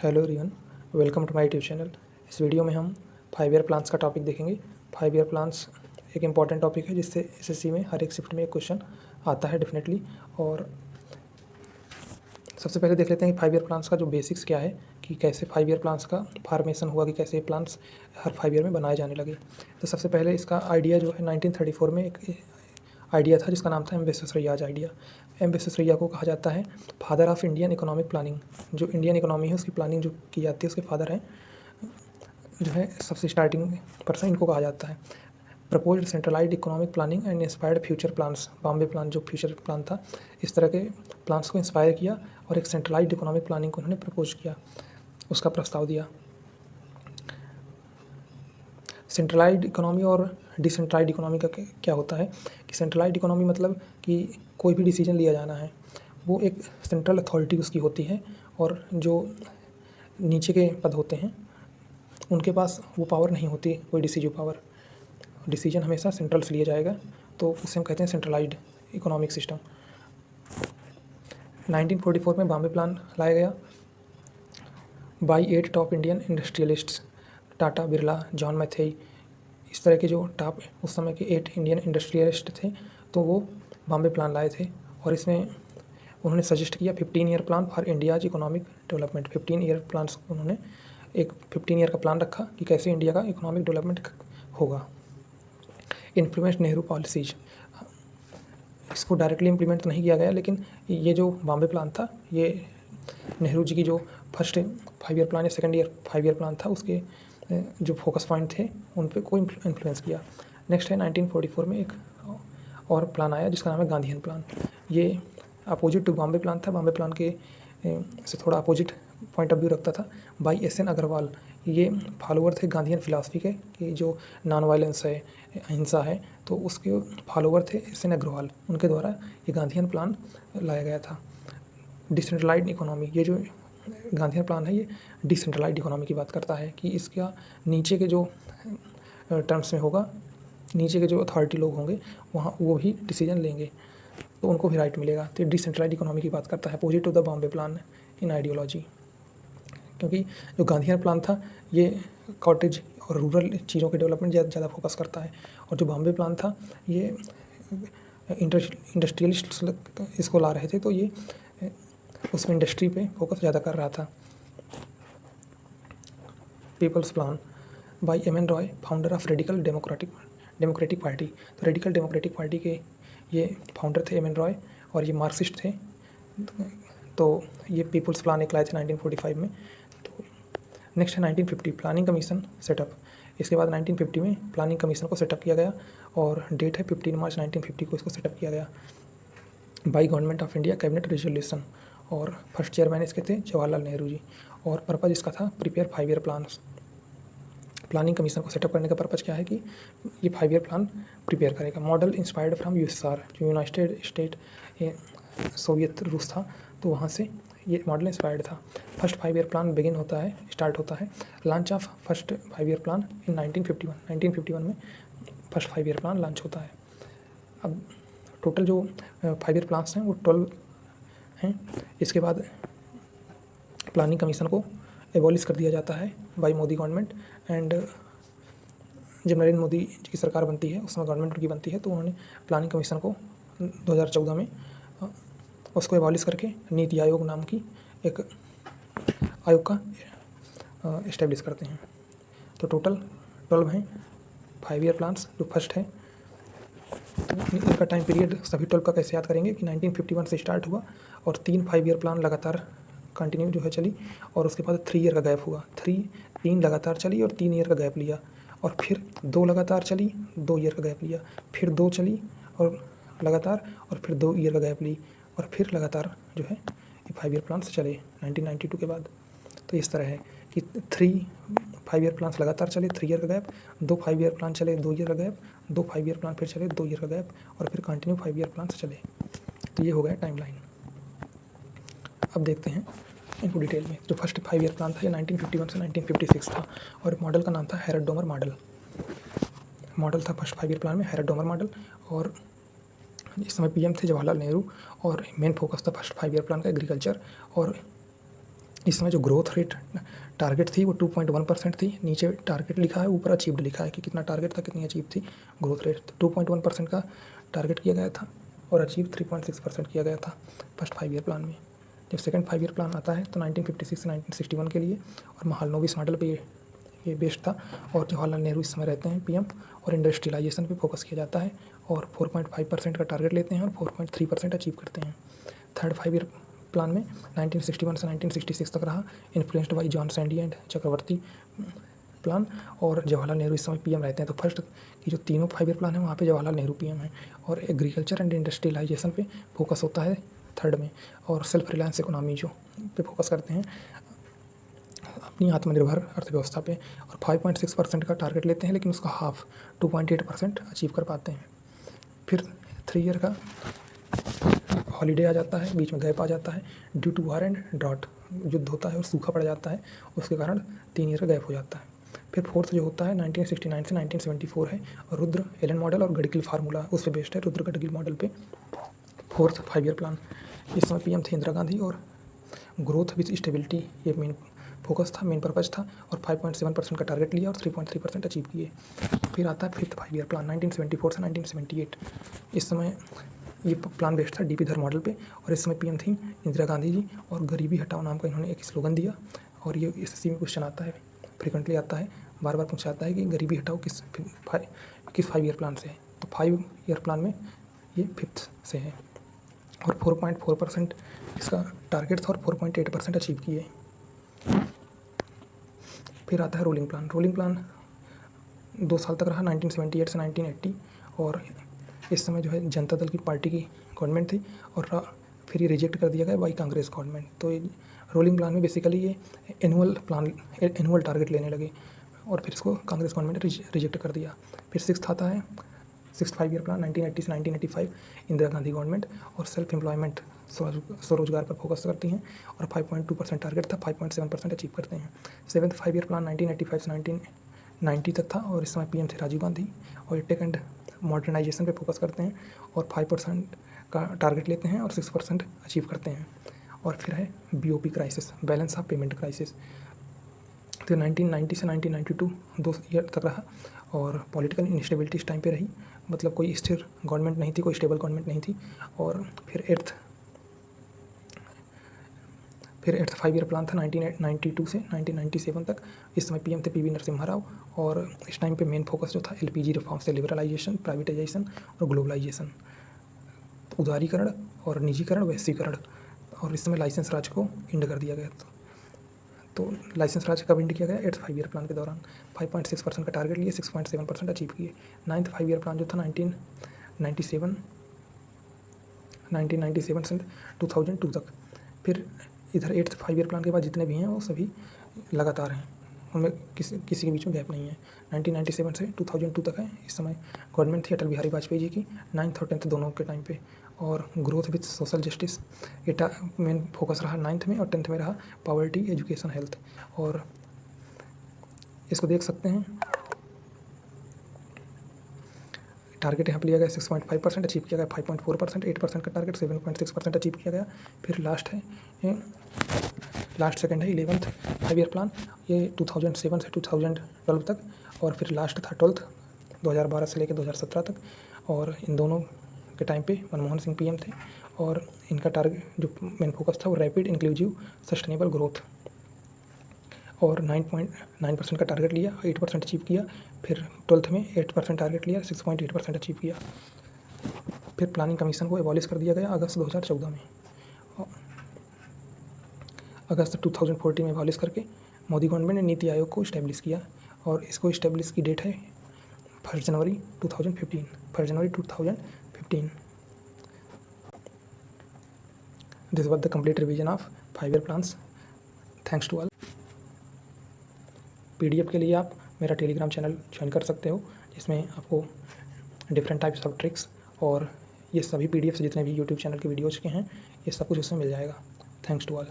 Hello everyone, welcome to my YouTube channel. इस video में हम 5 ईयर प्लान्स का टॉपिक देखेंगे। 5 ईयर प्लान्स एक इम्पॉर्टेंट टॉपिक है जिससे एसएससी में हर एक शिफ्ट में एक क्वेश्चन आता है डेफिनेटली। और सबसे पहले देख लेते हैं कि 5 ईयर प्लान्स का जो बेसिक्स क्या है, कि कैसे 5 ईयर प्लान्स का फॉर्मेशन हुआ, कि कैसे प्लान्स हर 5 ईयर में बनाए जाने लगे। तो सबसे पहले इसका आइडिया जो है 1934 में एक आइडिया था जिसका नाम था M Visvesvaraya idea. M Visvesvaraya को कहा जाता है father of Indian economic planning. जो इंडियन इकोनॉमी है उसकी प्लानिंग जो की जाती है उसके फादर हैं, जो है सबसे स्टार्टिंग पर्सन इनको कहा जाता है। Proposed centralised economic planning and inspired future plans. Bombay plan जो फ्यूचर प्लान था, इस तरह के प्लान्स को इंस्पायर किया और एक सेंट्रलाइज्ड इकोनॉमिक प्लानिंग को उन्होंने प्रपोज किया, उसका प्रस्ताव दिया। सेंट्रलाइज्ड इकोनॉमी और डिसेंट्रलाइज्ड इकोनॉमी का क्या होता है कि सेंट्रलाइज्ड इकोनॉमी मतलब कि कोई भी डिसीजन लिया जाना है वो एक सेंट्रल अथॉरिटी उसकी होती है, और जो नीचे के पद होते हैं उनके पास वो पावर नहीं होती, कोई डिसीजन पावर। डिसीजन हमेशा सेंट्रल से लिया जाएगा, तो उसे हम कहते हैं सेंट्रलाइज्ड इकोनॉमिक सिस्टम। 1944 में बॉम्बे प्लान लाया गया by 8 top Indian industrialists, Tata, Birla, John Mathai, इस तरह के जो टॉप उस समय के 8 इंडियन इंडस्ट्रियलिस्ट थे, तो वो बॉम्बे प्लान लाए थे। और इसमें उन्होंने सजेस्ट किया 15 year plan for India's economic development. 15 year plans उन्होंने एक 15 ईयर का प्लान रखा कि कैसे इंडिया का इकोनॉमिक डेवलपमेंट होगा। इन्फ्लुएंस्ड नेहरू पॉलिसीज, इसको डायरेक्टली इम्प्लीमेंट तो नहीं किया गया, लेकिन ये जो बॉम्बे प्लान था ये नेहरू जी की जो फर्स्ट 5 ईयर प्लान या सेकेंड ईयर 5 ईयर प्लान था उसके जो फोकस पॉइंट थे उन पे कोई इन्फ्लुएंस किया। नेक्स्ट है 1944 में एक और प्लान आया जिसका नाम है गांधीयन प्लान। ये अपोजिट टू बॉम्बे प्लान था। बॉम्बे प्लान के से थोड़ा अपोजिट पॉइंट ऑफ व्यू रखता था। बाई एस एन अग्रवाल, ये फॉलोअर थे गांधीयन फिलासफी के, कि जो नॉन वायलेंस है, अहिंसा है, तो उसके फॉलोअर थे एस एन अग्रवाल। उनके द्वारा ये गांधीयन प्लान लाया गया था। डिसेंट्रलाइज्ड इकोनॉमी, ये जो गांधीयन प्लान है ये डिसेंट्रलाइज्ड इकोनॉमी की बात करता है कि इसका नीचे के जो टर्म्स में होगा, नीचे के जो अथॉरिटी लोग होंगे वहाँ वो भी डिसीजन लेंगे, तो उनको भी राइट मिलेगा। तो डिसेंट्रलाइज्ड इकोनॉमी की बात करता है, opposite to the Bombay plan in ideology. क्योंकि जो गांधीयन प्लान था ये कॉटेज और रूरल चीज़ों के डेवलपमेंट ज़्यादा फोकस करता है, और जो बॉम्बे प्लान था ये इंडस्ट्रियलिस्ट इसको ला रहे थे, तो ये उसमें इंडस्ट्री पे फोकस ज़्यादा कर रहा था। People's plan by M N Roy, founder of radical democratic party. तो रेडिकल डेमोक्रेटिक पार्टी के ये फाउंडर थे एम एन रॉय, और ये मार्क्सिस्ट थे। तो ये पीपल्स प्लान एक लाए थे 1945 में। तो नेक्स्ट है 1950 प्लानिंग कमीशन सेटअप। इसके बाद 1950 में प्लानिंग कमीशन को सेटअप किया गया, और डेट है 15 मार्च 1950 को इसको सेटअप किया गया by government of India cabinet resolution. और फर्स्ट चेयरमैन इसके थे जवाहरलाल नेहरू जी। और पर्पज़ इसका था prepare 5 year plan. Planning commission को सेटअप करने का पर्पज़ क्या है कि ये 5 ईयर प्लान प्रिपेयर करेगा। मॉडल इंस्पायर्ड फ्रॉम यूएसएसआर, जो यूनाइटेड स्टेट सोवियत रूस था, तो वहाँ से ये मॉडल इंस्पायर्ड था। फर्स्ट 5 ईयर प्लान स्टार्ट होता है launch of first 5 year plan in 1951 में फर्स्ट 5 ईयर प्लान लॉन्च होता है। अब टोटल जो 5 ईयर प्लान्स हैं वो 12 हैं। इसके बाद प्लानिंग कमीशन को एबॉलिश कर दिया जाता है बाई मोदी गवर्नमेंट। एंड जब नरेंद्र मोदी जी की सरकार बनती है, उस समय गवर्नमेंट उनकी बनती है, तो उन्होंने प्लानिंग कमीशन को 2014 में उसको एबॉलिश करके नीति आयोग नाम की एक आयोग का इस्टेब्लिश करते हैं। तो टोटल 12 हैं 5 ईयर प्लान्स। जो फर्स्ट है तो इनका टाइम पीरियड सभी 12 का कैसे याद करेंगे कि 1951 से स्टार्ट हुआ, और 3 5 ईयर प्लान लगातार कंटिन्यू जो है चली, और उसके बाद 3 ईयर का गैप हुआ। 3 लगातार चली और 3 ईयर का गैप लिया, और फिर 2 लगातार चली, 2 ईयर का गैप लिया, फिर 2 चली और लगातार, और फिर 2 ईयर का गैप ली, और फिर लगातार जो है ये 5 ईयर प्लान्स चले 1992 के बाद। तो इस तरह है कि 5 ईयर प्लान्स लगातार चले, 3 ईयर का गैप, 2 5 ईयर प्लान चले, 2 ईयर का गैप, 2 5 ईयर प्लान फिर चले, 2 ईयर का गैप, और फिर कंटिन्यू 5 ईयर प्लान्स चले। तो ये हो गया टाइमलाइन। अब देखते हैं इनको डिटेल में। जो फर्स्ट 5 ईयर प्लान था ये 1951 से 1956 था, और मॉडल का नाम था हैरड डोमर मॉडल। मॉडल था फर्स्ट 5 ईयर प्लान में हैरड डोमर मॉडल, और इस समय पीएम थे जवाहरलाल नेहरू, और मेन फोकस था फर्स्ट 5 ईयर प्लान का एग्रीकल्चर और इस समय जो ग्रोथ रेट टारगेट थी वो 2.1% थी। नीचे टारगेट लिखा है, ऊपर अचीव्ड लिखा है कि कितना टारगेट था, कितनी अचीव थी ग्रोथ रेट। तो 2.1% का टारगेट किया गया था और अचीव 3.6% किया गया था फर्स्ट 5 ईयर प्लान में। जब सेकंड 5 ईयर प्लान आता है तो 1956 से 1961 के लिए और महालनोबिस मॉडल पे ये बेस्ड था। और जवाहरलाल नेहरू इस समय रहते हैं पीएम, और इंडस्ट्रियलाइजेशन पे फोकस किया जाता है और 4.5% का टारगेट लेते हैं और 4.3% अचीव करते हैं। थर्ड 5 ईयर प्लान में 1961 से 1966 तक रहा, influenced by John Sandy and Chakravarti plan, और जवाहरलाल नेहरू इस समय पीएम रहते हैं। तो फर्स्ट की जो तीनों 5 ईयर प्लान है वहाँ पे जवाहरलाल नेहरू पीएम है, और एग्रीकल्चर एंड इंडस्ट्रियलाइजेशन पे फोकस होता है थर्ड में, और सेल्फ रिलायंस इकोनॉमी जो पे फोकस करते हैं, अपनी आत्मनिर्भर अर्थव्यवस्था पे, और 5.6% का टारगेट लेते हैं, लेकिन उसका हाफ 2.8% अचीव कर पाते हैं। फिर 3 ईयर का हॉलीडे आ जाता है, बीच में गैप आ जाता है due to war and drought, युद्ध होता है और सूखा पड़ जाता है, उसके कारण 3 ईयर का गैप हो जाता है। फिर फोर्थ जो होता है 1969 से 1974 है, और रुद्र एलन मॉडल और गडगिल फार्मूला उस पर बेस्ड है, रुद्र गडगिल मॉडल पे फोर्थ 5 ईयर प्लान। इस समय पीएम थे इंदिरा गांधी, और ग्रोथ विथ स्टेबिलिटी ये मेन फोकस था, मेन पर्पज था, और 5.7% का टारगेट लिया और 3.3% अचीव किए। फिर आता है फिफ्थ 5 ईयर प्लान 1974 से 1978। इस समय ये प्लान बेस्ड था डीपी धर मॉडल पे, और इस समय पीएम थी इंदिरा गांधी जी, और गरीबी हटाओ नाम का इन्होंने एक स्लोगन दिया। और ये एसएससी में क्वेश्चन आता है, फ्रिक्वेंटली आता है, बार बार पूछा जाता है कि गरीबी हटाओ किस 5 ईयर प्लान से है। तो 5 ईयर प्लान में ये फिफ्थ से है, और 4.4% इसका टारगेट था और 4.8% अचीव किए। फिर आता है रोलिंग प्लान। रोलिंग प्लान 2 साल तक रहा 1978 से 1980, और इस समय जो है जनता दल की पार्टी की गवर्नमेंट थी, और फिर ये रिजेक्ट कर दिया गया बाई कांग्रेस गवर्नमेंट। तो ये रोलिंग प्लान में बेसिकली ये एनुअल टारगेट लेने लगे, और फिर इसको कांग्रेस गवर्नमेंट ने रिजेक्ट कर दिया। फिर सिक्स्थ आता है सिक्स 5 ईयर प्लान 1980 से 1985, इंदिरा गांधी गवर्नमेंट, और सेल्फ एम्प्लॉयमेंट स्वरोजगार पर फोकस करती हैं, और 5.2% टारगेट था, 5.7% अचीव करते हैं। सेवन्थ 5 ईयर प्लान 1985 से 1990 तक था, और इस समय पीएम थे राजीव गांधी, और ये टेक एंड मॉडर्नाइजेशन पे फोकस करते हैं, और 5% का टारगेट लेते हैं और 6% अचीव करते हैं। और फिर है BOP crisis, balance of payment crisis. तो 1990 से 1992 2 ईयर तक रहा, और पॉलिटिकल इंस्टेबिलिटी इस टाइम पे रही, मतलब कोई स्थिर गवर्नमेंट नहीं थी, कोई स्टेबल गवर्नमेंट नहीं थी। और फिर एट्थ 5 ईयर प्लान था 1992 से 1997 तक। इस समय पीएम थे पीवी नरसिम्हा राव, और इस टाइम पे मेन फोकस जो था एलपीजी रिफॉर्म से लिबरलाइजेशन, प्राइवेटाइजेशन और ग्लोबलाइजेशन, उदारीकरण और निजीकरण, वैश्वीकरण, और इस समय लाइसेंस राज को इंड कर दिया गया था। तो लाइसेंस राज कब इंड किया गया? एट्थ 5 ईयर प्लान के दौरान। 5.6% का टारगेट लिए, 6.7% अचीव किए। नाइन्थ 5 ईयर प्लान जो था 1997 से 2002 तक। फिर इधर एट्थ 5 ईयर प्लान के बाद जितने भी हैं वो सभी लगातार हैं, उनमें किसी के बीच में गैप नहीं है। 1997 से 2002 तक है। इस समय गवर्नमेंट थी अटल बिहारी वाजपेयी जी की, 9th और 10th दोनों के टाइम पे। और growth with social justice Etah main focus रहा 9th में, और 10th में रहा पॉवर्टी, एजुकेशन, हेल्थ। और इसको देख सकते हैं, टारगेट यहाँ पर लिया गया 6.5%, अचीव किया गया 5.4%, 8% का टारगेट, 7.6% अचीव किया गया। फिर लास्ट सेकंड है 11th 5 ईयर प्लान, ये 2007 से 2012 तक, और फिर लास्ट था 12th 2012 से लेकर 2017 तक। और इन दोनों के टाइम पे मनमोहन सिंह पीएम थे, और इनका टारगेट जो मेन फोकस था वो रैपिड इंक्लूसिव सस्टेनेबल ग्रोथ, और 9.9% का टारगेट लिया, 8% अचीव किया। फिर 12th में 8% टारगेट लिया, 6.8% अचीव किया। फिर प्लानिंग कमीशन को एबॉलिश कर दिया गया अगस्त 2014 में। अगस्त 2014 में एबॉलिश करके मोदी गवर्नमेंट ने नीति आयोग को इस्टेब्लिश किया, और इसको इस्टेब्लिश की डेट है 1 जनवरी 2015। This was the complete revision of 5 year plans. Thanks to all. PDF के लिए आप मेरा टेलीग्राम चैनल ज्वाइन कर सकते हो, जिसमें आपको डिफरेंट टाइप्स ऑफ ट्रिक्स और ये सभी PDF जितने भी यूट्यूब चैनल के वीडियोज़ के हैं, ये सब कुछ उसमें मिल जाएगा। Thanks to all.